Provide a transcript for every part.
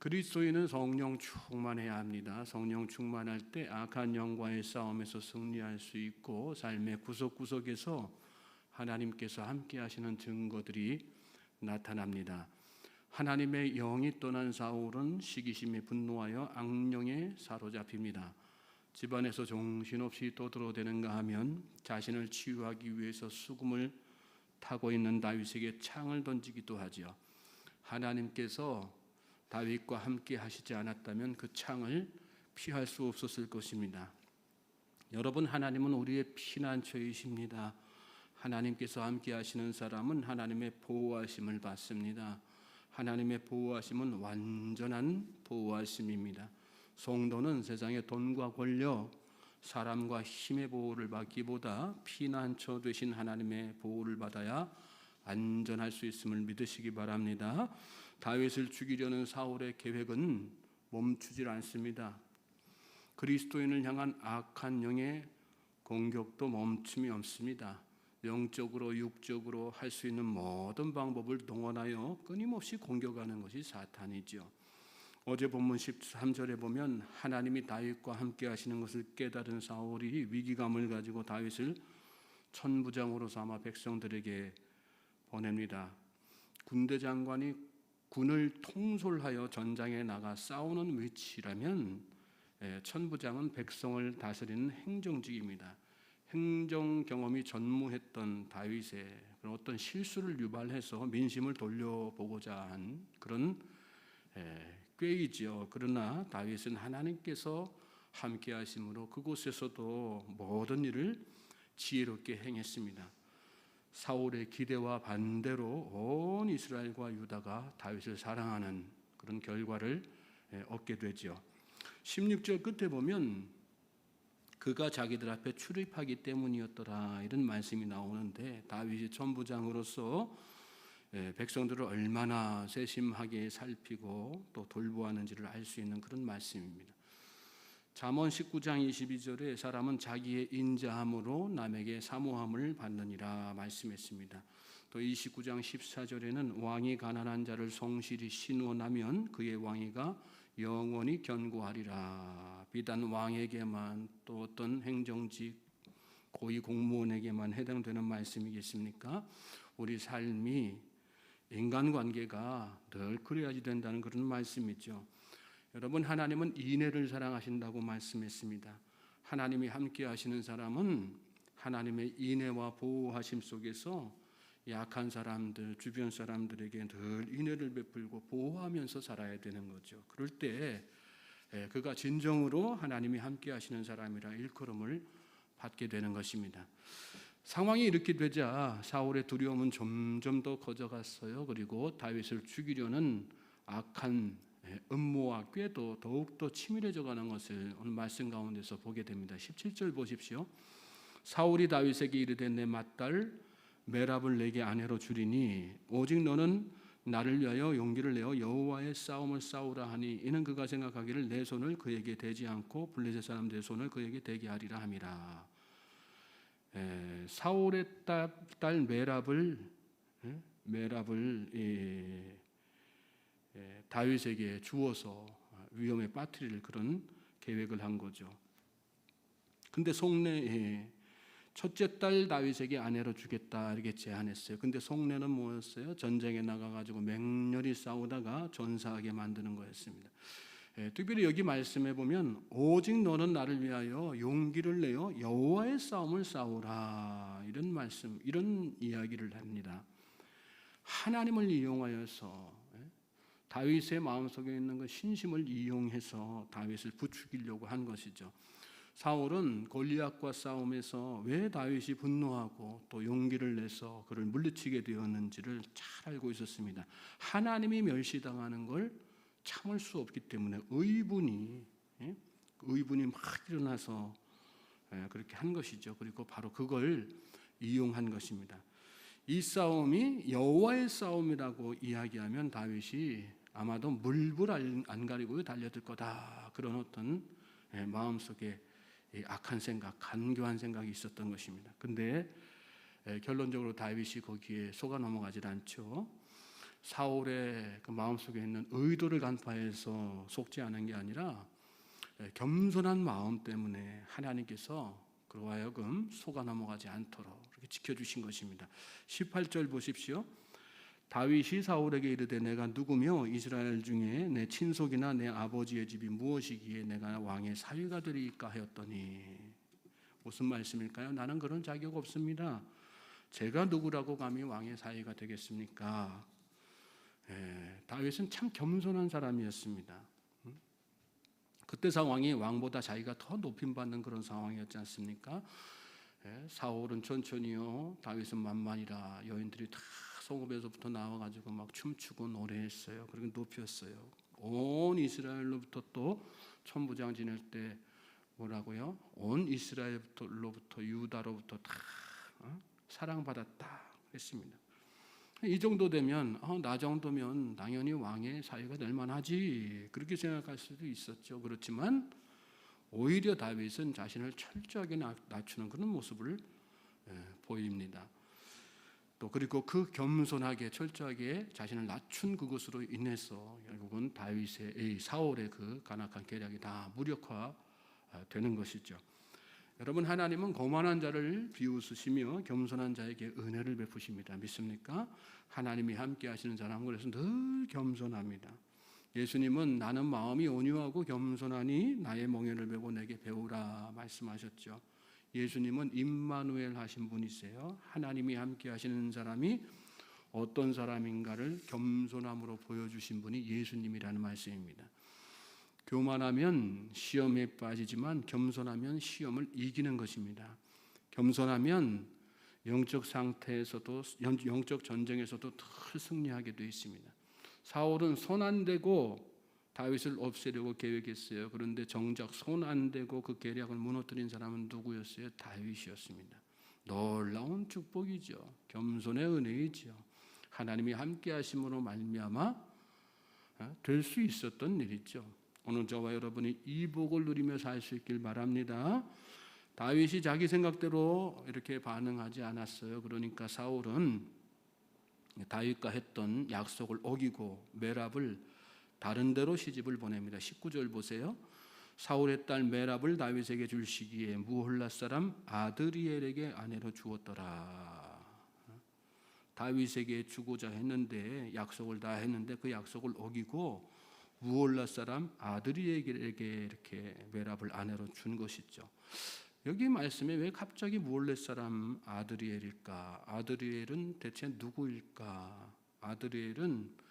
그리스도인은 성령 충만해야 합니다. 성령 충만할 때 악한 영과의 싸움에서 승리할 수 있고 삶의 구석구석에서 하나님께서 함께 하시는 증거들이 나타납니다. 하나님의 영이 떠난 사울은 시기심에 분노하여 악령에 사로잡힙니다. 집안에서 정신없이 떠들어대는가 하면 자신을 치유하기 위해서 수금을 타고 있는 다윗에게 창을 던지기도 하죠. 하나님께서 다윗과 함께 하시지 않았다면 그 창을 피할 수 없었을 것입니다. 여러분, 하나님은 우리의 피난처이십니다. 하나님께서 함께 하시는 사람은 하나님의 보호하심을 받습니다. 하나님의 보호하심은 완전한 보호하심입니다. 성도는 세상의 돈과 권력, 사람과 힘의 보호를 받기보다 피난처 되신 하나님의 보호를 받아야 안전할 수 있음을 믿으시기 바랍니다. 다윗을 죽이려는 사울의 계획은 멈추질 않습니다. 그리스도인을 향한 악한 영의 공격도 멈춤이 없습니다. 영적으로 육적으로 할 수 있는 모든 방법을 동원하여 끊임없이 공격하는 것이 사탄이죠. 어제 본문 13절에 보면 하나님이 다윗과 함께 하시는 것을 깨달은 사울이 위기감을 가지고 다윗을 천부장으로 삼아 백성들에게 보냅니다. 군대 장관이 군을 통솔하여 전장에 나가 싸우는 위치라면 천부장은 백성을 다스리는 행정직입니다. 행정 경험이 전무했던 다윗의 그런 어떤 실수를 유발해서 민심을 돌려보고자 한 그런 꾀이지요. 그러나 다윗은 하나님께서 함께 하심으로 그곳에서도 모든 일을 지혜롭게 행했습니다. 사울의 기대와 반대로 온 이스라엘과 유다가 다윗을 사랑하는 그런 결과를 얻게 되죠. 16절 끝에 보면 그가 자기들 앞에 출입하기 때문이었더라 이런 말씀이 나오는데 다윗이 천부장으로서 백성들을 얼마나 세심하게 살피고 또 돌보았는지를 알 수 있는 그런 말씀입니다. 잠언 19장 22절에 사람은 자기의 인자함으로 남에게 사모함을 받느니라 말씀했습니다. 또 29장 14절에는 왕이 가난한 자를 성실히 신원하면 그의 왕위가 영원히 견고하리라. 비단 왕에게만 또 어떤 행정직 고위 공무원에게만 해당되는 말씀이겠습니까? 우리 삶이 인간관계가 늘 그래야지 된다는 그런 말씀이죠. 여러분, 하나님은 인애를 사랑하신다고 말씀했습니다. 하나님이 함께 하시는 사람은 하나님의 인애와 보호하심 속에서 약한 사람들, 주변 사람들에게 늘 인애를 베풀고 보호하면서 살아야 되는 거죠. 그럴 때 그가 진정으로 하나님이 함께 하시는 사람이라 일컬음을 받게 되는 것입니다. 상황이 이렇게 되자 사울의 두려움은 점점 더 커져갔어요. 그리고 다윗을 죽이려는 악한 음모와 꾀도 더욱더 치밀해져 가는 것을 오늘 말씀 가운데서 보게 됩니다. 17절 보십시오. 사울이 다윗에게 이르되 내 맏딸 메랍을 내게 아내로 주리니 오직 너는 나를 위하여 용기를 내어 여호와의 싸움을 싸우라 하니 이는 그가 생각하기를 내 손을 그에게 대지 않고 블레셋 사람들의 손을 그에게 대게 하리라 함이라. 사울의 딸 메랍을 다윗에게 주어서 위험에 빠뜨릴 그런 계획을 한 거죠. 근데 속내에 첫째 딸 다윗에게 아내로 주겠다 이렇게 제안했어요. 근데 속내는 뭐였어요? 전쟁에 나가가지고 맹렬히 싸우다가 전사하게 만드는 거였습니다. 특별히 여기 말씀해 보면 오직 너는 나를 위하여 용기를 내어 여호와의 싸움을 싸우라 이런 말씀, 이런 이야기를 합니다. 하나님을 이용하여서 다윗의 마음속에 있는 그 신심을 이용해서 다윗을 부추기려고 한 것이죠. 사울은 골리앗과 싸움에서 왜 다윗이 분노하고 또 용기를 내서 그를 물리치게 되었는지를 잘 알고 있었습니다. 하나님이 멸시당하는 걸 참을 수 없기 때문에 의분이 막 일어나서 그렇게 한 것이죠. 그리고 바로 그걸 이용한 것입니다. 이 싸움이 여호와의 싸움이라고 이야기하면 다윗이 아마도 물불 안 가리고 달려들 거다 그런 어떤 마음속에 악한 생각, 간교한 생각이 있었던 것입니다. 근데 결론적으로 다윗이 거기에 속아 넘어가질 않죠. 사울의 그 마음속에 있는 의도를 간파해서 속지 않은 게 아니라 겸손한 마음 때문에 하나님께서 그로 하여금 속아 넘어가지 않도록 이렇게 지켜주신 것입니다. 18절 보십시오. 다윗이 사울에게 이르되 내가 누구며 이스라엘 중에 내 친속이나 내 아버지의 집이 무엇이기에 내가 왕의 사위가 되리까 하였더니, 무슨 말씀일까요? 나는 그런 자격 없습니다. 제가 누구라고 감히 왕의 사위가 되겠습니까? 다윗은 참 겸손한 사람이었습니다. 그때 상황이 왕보다 자기가 더 높임받는 그런 상황이었지 않습니까? 사울은 천천히요, 다윗은 만만이라 여인들이 다 성읍에서부터 나와가지고 막 춤추고 노래했어요. 그리고 높였어요. 온 이스라엘로부터 또 천부장 지낼 때 뭐라고요? 온 이스라엘로부터 유다로부터 다 사랑받았다 했습니다. 이 정도 되면 나 정도면 당연히 왕의 사위가 될 만하지, 그렇게 생각할 수도 있었죠. 그렇지만 오히려 다윗은 자신을 철저하게 낮추는 그런 모습을 보입니다. 또 그리고 그 겸손하게 철저하게 자신을 낮춘 그것으로 인해서 결국은 사울의 그 간악한 계략이 다 무력화되는 것이죠. 여러분, 하나님은 거만한 자를 비웃으시며 겸손한 자에게 은혜를 베푸십니다. 믿습니까? 하나님이 함께 하시는 사람은 그래서 늘 겸손합니다. 예수님은 나는 마음이 온유하고 겸손하니 나의 멍에를 메고 내게 배우라 말씀하셨죠. 예수님은 임마누엘 하신 분이세요. 하나님이 함께 하시는 사람이 어떤 사람인가를 겸손함으로 보여주신 분이 예수님이라는 말씀입니다. 교만하면 시험에 빠지지만 겸손하면 시험을 이기는 것입니다. 겸손하면 영적 상태에서도, 영적 전쟁에서도 늘 승리하게 되어 있습니다. 사울은 손 안 대고 다윗을 없애려고 계획했어요. 그런데 정작 손 안 대고 그 계략을 무너뜨린 사람은 누구였어요? 다윗이었습니다. 놀라운 축복이죠. 겸손의 은혜이죠. 하나님이 함께 하심으로 말미암아 될 수 있었던 일이죠. 오늘 저와 여러분이 이 복을 누리며 살 수 있길 바랍니다. 다윗이 자기 생각대로 이렇게 반응하지 않았어요. 그러니까 사울은 다윗과 했던 약속을 어기고 메랍을 다른 데로 시집을 보냅니다. 19절 보세요. 사울의 딸 메랍을 다윗에게 줄 시기에 무홀라 사람 아드리엘에게 아내로 주었더라. 다윗에게 주고자 했는데, 약속을 다 했는데 그 약속을 어기고 무홀라 사람 아드리엘에게 이렇게 메랍을 아내로 준 것이죠. 여기 말씀에 왜 갑자기 무홀라 사람 아드리엘일까? 아드리엘은 대체 누구일까? 아드리엘은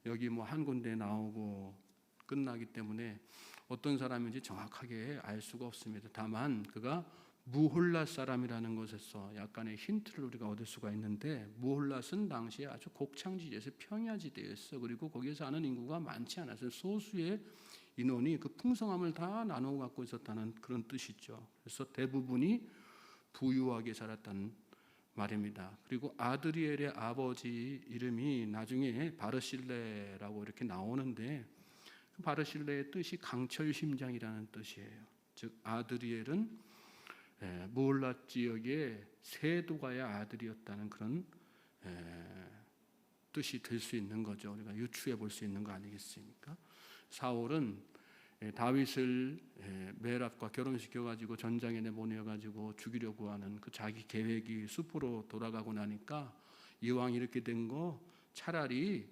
여기 한 군데 나오고 끝나기 때문에 어떤 사람인지 정확하게 알 수가 없습니다. 다만 그가 무홀랏 사람이라는 것에서 약간의 힌트를 우리가 얻을 수가 있는데, 무홀랏은 당시에 아주 곡창지대에서 평야지대였어. 그리고 거기에 사는 인구가 많지 않았어요. 소수의 인원이 그 풍성함을 다 나누어 갖고 있었다는 그런 뜻이죠. 그래서 대부분이 부유하게 살았다는 말입니다. 그리고 아드리엘의 아버지 이름이 나중에 바르실레라고 이렇게 나오는데, 그 바르실레의 뜻이 강철심장이라는 뜻이에요. 즉 아드리엘은 무홀랏 지역의 세도가의 아들이었다는 그런 뜻이 될 수 있는 거죠. 우리가 유추해 볼 수 있는 거 아니겠습니까? 사울은 다윗을 메랍과 결혼시켜가지고 전장에 내보내가지고 죽이려고 하는 그 자기 계획이 숲으로 돌아가고 나니까, 이왕 이렇게 된 거 차라리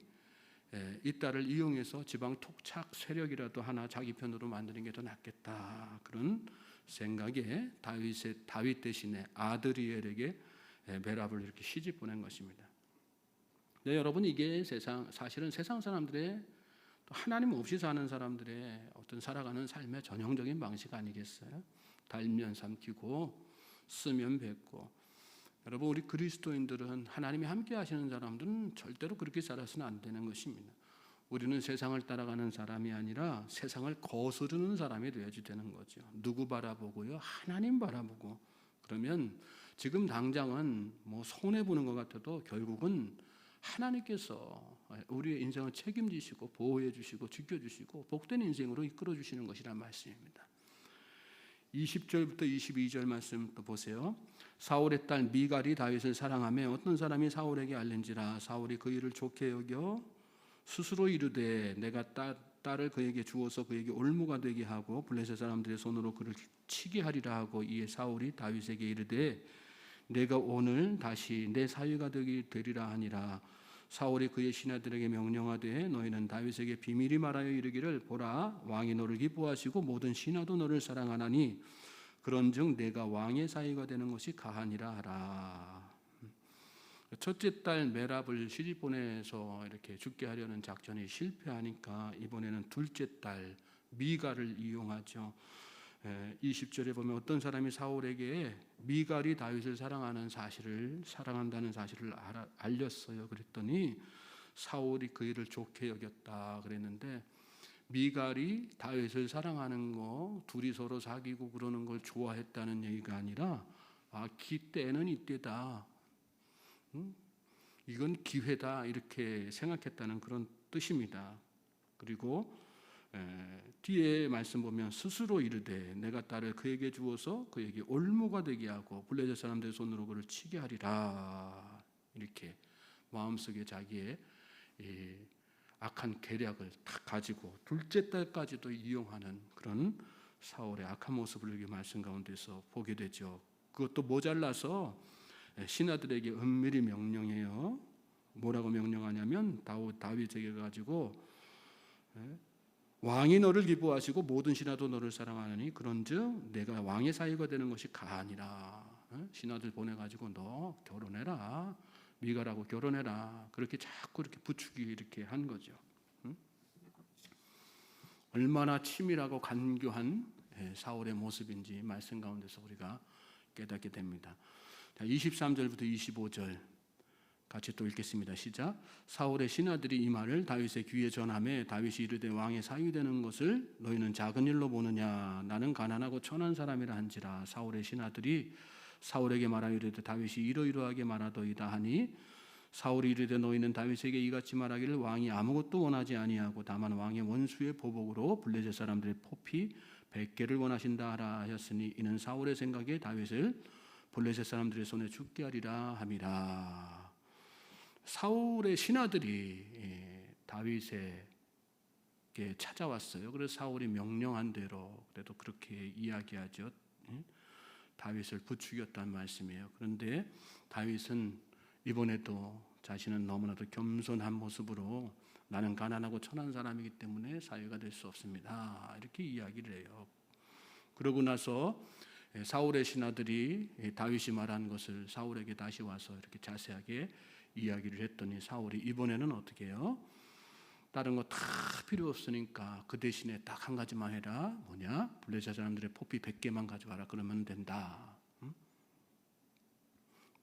이 딸을 이용해서 지방 토착 세력이라도 하나 자기 편으로 만드는 게 더 낫겠다, 그런 생각에 다윗 대신에 아드리엘에게 메랍을 이렇게 시집 보낸 것입니다. 네, 여러분, 이게 사실은 세상 사람들의, 또 하나님 없이 사는 사람들의 어떤 살아가는 삶의 전형적인 방식 아니겠어요? 달면 삼키고 쓰면 뱉고. 여러분, 우리 그리스도인들은, 하나님이 함께 하시는 사람들은 절대로 그렇게 살아서는 안 되는 것입니다. 우리는 세상을 따라가는 사람이 아니라 세상을 거스르는 사람이 되어야지 되는 거죠. 누구 바라보고요? 하나님 바라보고. 그러면 지금 당장은 손해보는 것 같아도 결국은 하나님께서 우리의 인생을 책임지시고 보호해 주시고 지켜주시고 복된 인생으로 이끌어 주시는 것이란 말씀입니다. 20절부터 22절 말씀 또 보세요. 사울의 딸 미갈이 다윗을 사랑하며 어떤 사람이 사울에게 알린지라 사울이 그 일을 좋게 여겨 스스로 이르되 내가 딸을 그에게 주어서 그에게 올무가 되게 하고 블레셋 사람들의 손으로 그를 치게 하리라 하고 이에 사울이 다윗에게 이르되 내가 오늘 다시 내 사위가 되리라 하니라. 사울이 그의 신하들에게 명령하되 너희는 다윗에게 비밀히 말하여 이르기를 보라 왕이 너를 기뻐하시고 모든 신하도 너를 사랑하나니 그런즉 내가 왕의 사위가 되는 것이 가하니라 하라. 첫째 딸 메랍을 시집 보내서 이렇게 죽게 하려는 작전이 실패하니까 이번에는 둘째 딸 미갈을 이용하죠. 20절에 보면 어떤 사람이 사울에게 미갈이 다윗을 사랑한다는 사실을 알렸어요. 그랬더니 사울이 그 일을 좋게 여겼다 그랬는데 미갈이 다윗을 사랑하는 거 둘이 서로 사귀고 그러는 걸 좋아했다는 얘기가 아니라 기때는 이때다. 이건 기회다 이렇게 생각했다는 그런 뜻입니다. 그리고 뒤에 말씀 보면 스스로 이르되 내가 딸을 그에게 주어서 그에게 올무가 되게 하고 블레셋 사람들의 손으로 그를 치게 하리라. 이렇게 마음속에 자기의 악한 계략을 다 가지고 둘째 딸까지도 이용하는 그런 사울의 악한 모습을 여기 말씀 가운데서 보게 되죠. 그것도 모자라서 신하들에게 은밀히 명령해요. 뭐라고 명령하냐면 다윗에게 가지고 왕이 너를 기뻐하시고 모든 신하도 너를 사랑하느니 그런즉 내가 왕의 사위가 되는 것이 가하니라. 신하들 보내가지고 너 결혼해라. 미갈하고 결혼해라. 그렇게 자꾸 이렇게 부추기 이렇게 한 거죠. 얼마나 치밀하고 간교한 사울의 모습인지 말씀 가운데서 우리가 깨닫게 됩니다. 23절부터 25절 같이 또 읽겠습니다. 시작. 사울의 신하들이 이 말을 다윗의 귀에 전하매 다윗이 이르되 왕의 사위 되는 것을 너희는 작은 일로 보느냐 나는 가난하고 천한 사람이라 한지라. 사울의 신하들이 사울에게 말하여 이르되 다윗이 이러이러하게 말하더이다 하니 사울이 이르되 너희는 다윗에게 이같이 말하기를 왕이 아무것도 원하지 아니하고 다만 왕의 원수의 보복으로 블레셋 사람들의 포피 100개를 원하신다 하라 하였으니 이는 사울의 생각에 다윗을 블레셋 사람들의 손에 죽게 하리라 함이라. 사울의 신하들이 다윗에게 찾아왔어요. 그래서 사울이 명령한 대로 그래도 그렇게 이야기하죠. 다윗을 부추겼다는 말씀이에요. 그런데 다윗은 이번에도 자신은 너무나도 겸손한 모습으로 나는 가난하고 천한 사람이기 때문에 사위가 될 수 없습니다. 이렇게 이야기를 해요. 그러고 나서 사울의 신하들이 다윗이 말한 것을 사울에게 다시 와서 이렇게 자세하게 이야기를 했더니 사울이 이번에는 어떻게 해요? 다른 거 다 필요 없으니까 그 대신에 딱 한 가지만 해라. 뭐냐? 블레셋 사람들의 포피 100개만 가져와라. 그러면 된다.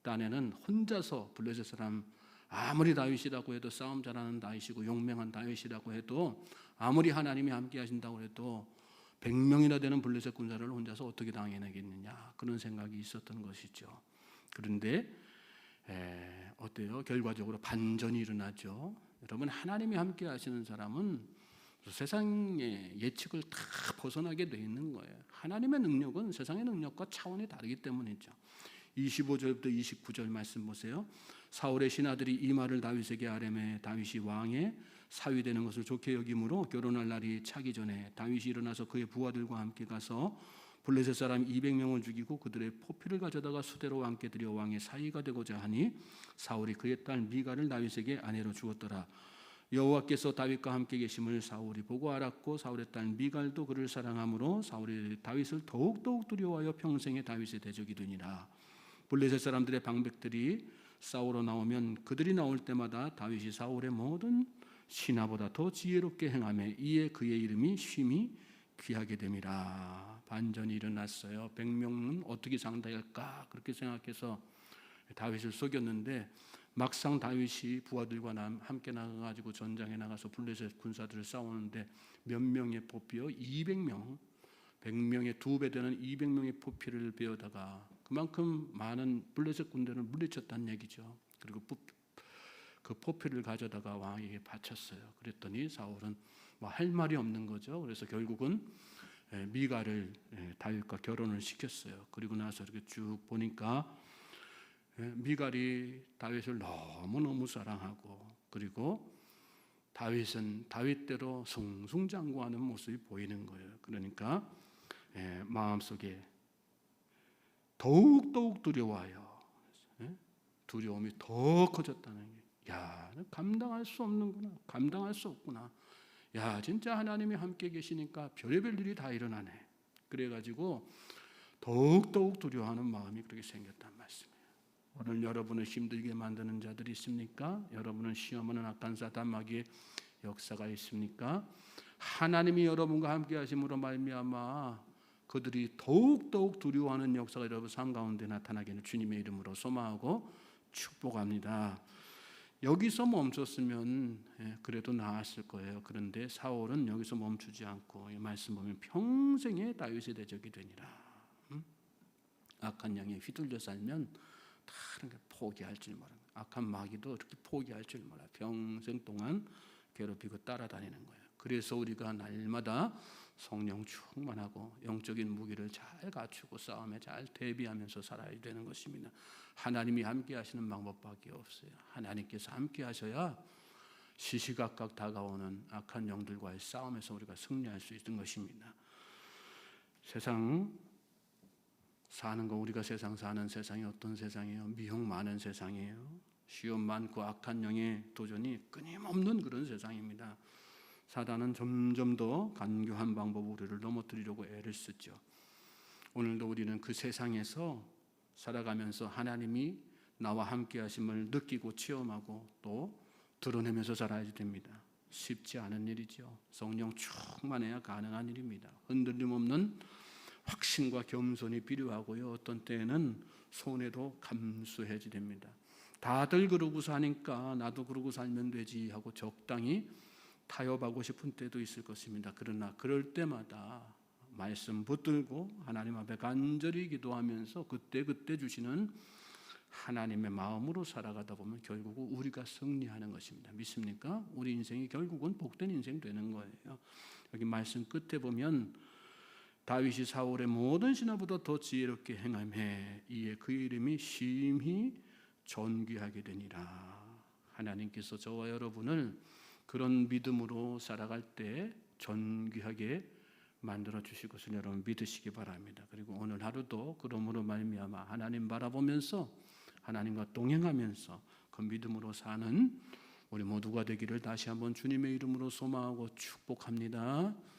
딴에는 혼자서 블레셋 사람 아무리 다윗이라고 해도 싸움 잘하는 다윗이고 용맹한 다윗이라고 해도 아무리 하나님이 함께 하신다고 해도 100명이나 되는 블레셋 군사를 혼자서 어떻게 당해내겠느냐 그런 생각이 있었던 것이죠. 그런데 어때요? 결과적으로 반전이 일어나죠. 여러분 하나님이 함께 하시는 사람은 세상의 예측을 다 벗어나게 돼 있는 거예요. 하나님의 능력은 세상의 능력과 차원이 다르기 때문이죠. 25절부터 29절 말씀 보세요. 사울의 신하들이 이 말을 다윗에게 아뢰매 다윗이 왕의 사위 되는 것을 좋게 여김으로 결혼할 날이 차기 전에 다윗이 일어나서 그의 부하들과 함께 가서 블레셋 사람 200명을 죽이고 그들의 포피를 가져다가 수대로 왕께 드려 왕의 사위가 되고자 하니 사울이 그의 딸 미갈을 다윗에게 아내로 주었더라. 여호와께서 다윗과 함께 계심을 사울이 보고 알았고 사울의 딸 미갈도 그를 사랑하므로 사울이 다윗을 더욱더욱 두려워하여 평생에 다윗의 대적이 되니라. 블레셋 사람들의 방백들이 싸우러 나오면 그들이 나올 때마다 다윗이 사울의 모든 신하보다 더 지혜롭게 행하며 이에 그의 이름이 쉼이 귀하게 됨이라. 반전이 일어났어요. 100명은 어떻게 상대할까 그렇게 생각해서 다윗을 속였는데 막상 다윗이 부하들과 함께 나가가지고 전장에 나가서 블레셋 군사들을 싸우는데 몇 명의 포피요? 200명 100명의 2배 되는 200명의 포피를 베어다가 그만큼 많은 블레셋 군대를 물리쳤다는 얘기죠. 그리고 그 포피를 가져다가 왕에게 바쳤어요. 그랬더니 사울은 뭐 할 말이 없는 거죠. 그래서 결국은 미갈을 다윗과 결혼을 시켰어요. 그리고 나서 이렇게 쭉 보니까 미갈이 다윗을 너무너무 사랑하고, 그리고 다윗은 다윗대로 승승장구하는 모습이 보이는 거예요. 그러니까 마음속에 더욱더욱 두려워요. 두려움이 더 커졌다는 게, 야, 감당할 수 없는구나, 감당할 수 없구나. 야, 진짜 하나님이 함께 계시니까 별의별 일이 다 일어나네. 그래가지고 더욱더욱 두려워하는 마음이 그렇게 생겼단 말씀이에요. 오늘 여러분을 힘들게 만드는 자들이 있습니까? 여러분을 시험하는 악한 사단 마귀의 역사가 있습니까? 하나님이 여러분과 함께 하심으로 말미암아 그들이 더욱더욱 두려워하는 역사가 여러분 삶 가운데 나타나기를 주님의 이름으로 소망하고 축복합니다. 여기서 멈췄으면 그래도 나았을 거예요. 그런데 사울은 여기서 멈추지 않고 이 말씀 보면 평생에 다윗의 대적이 되니라. 악한 양에 휘둘려 살면 다른 걸 포기할 줄 몰라. 악한 마귀도 이렇게 포기할 줄 몰라. 평생 동안 괴롭히고 따라다니는 거예요. 그래서 우리가 날마다 성령 충만하고 영적인 무기를 잘 갖추고 싸움에 잘 대비하면서 살아야 되는 것입니다. 하나님이 함께 하시는 방법밖에 없어요. 하나님께서 함께 하셔야 시시각각 다가오는 악한 영들과의 싸움에서 우리가 승리할 수 있는 것입니다. 세상 사는 거, 우리가 세상 사는 세상이 어떤 세상이에요? 미혹 많은 세상이에요. 시험 많고 악한 영의 도전이 끊임없는 그런 세상입니다. 사단은 점점 더 간교한 방법으로 우리를 넘어뜨리려고 애를 쓰죠. 오늘도 우리는 그 세상에서 살아가면서 하나님이 나와 함께 하심을 느끼고 체험하고 또 드러내면서 살아야 됩니다. 쉽지 않은 일이죠. 성령 충만해야 가능한 일입니다. 흔들림 없는 확신과 겸손이 필요하고요. 어떤 때에는 손해도 감수해야 됩니다. 다들 그러고 사니까 나도 그러고 살면 되지 하고 적당히 타협하고 싶은 때도 있을 것입니다. 그러나 그럴 때마다 말씀 붙들고 하나님 앞에 간절히 기도하면서 그때 주시는 하나님의 마음으로 살아가다 보면 결국 우리가 승리하는 것입니다. 믿습니까? 우리 인생이 결국은 복된 인생 되는 거예요. 여기 말씀 끝에 보면 다윗이 사울의 모든 신하보다 더 지혜롭게 행함에 이에 그의 이름이 심히 존귀하게 되니라. 하나님께서 저와 여러분을 그런 믿음으로 살아갈 때 존귀하게 만들어 주실 것을 여러분 믿으시기 바랍니다. 그리고 오늘 하루도 그러므로 말미암아 하나님 바라보면서 하나님과 동행하면서 그 믿음으로 사는 우리 모두가 되기를 다시 한번 주님의 이름으로 소망하고 축복합니다.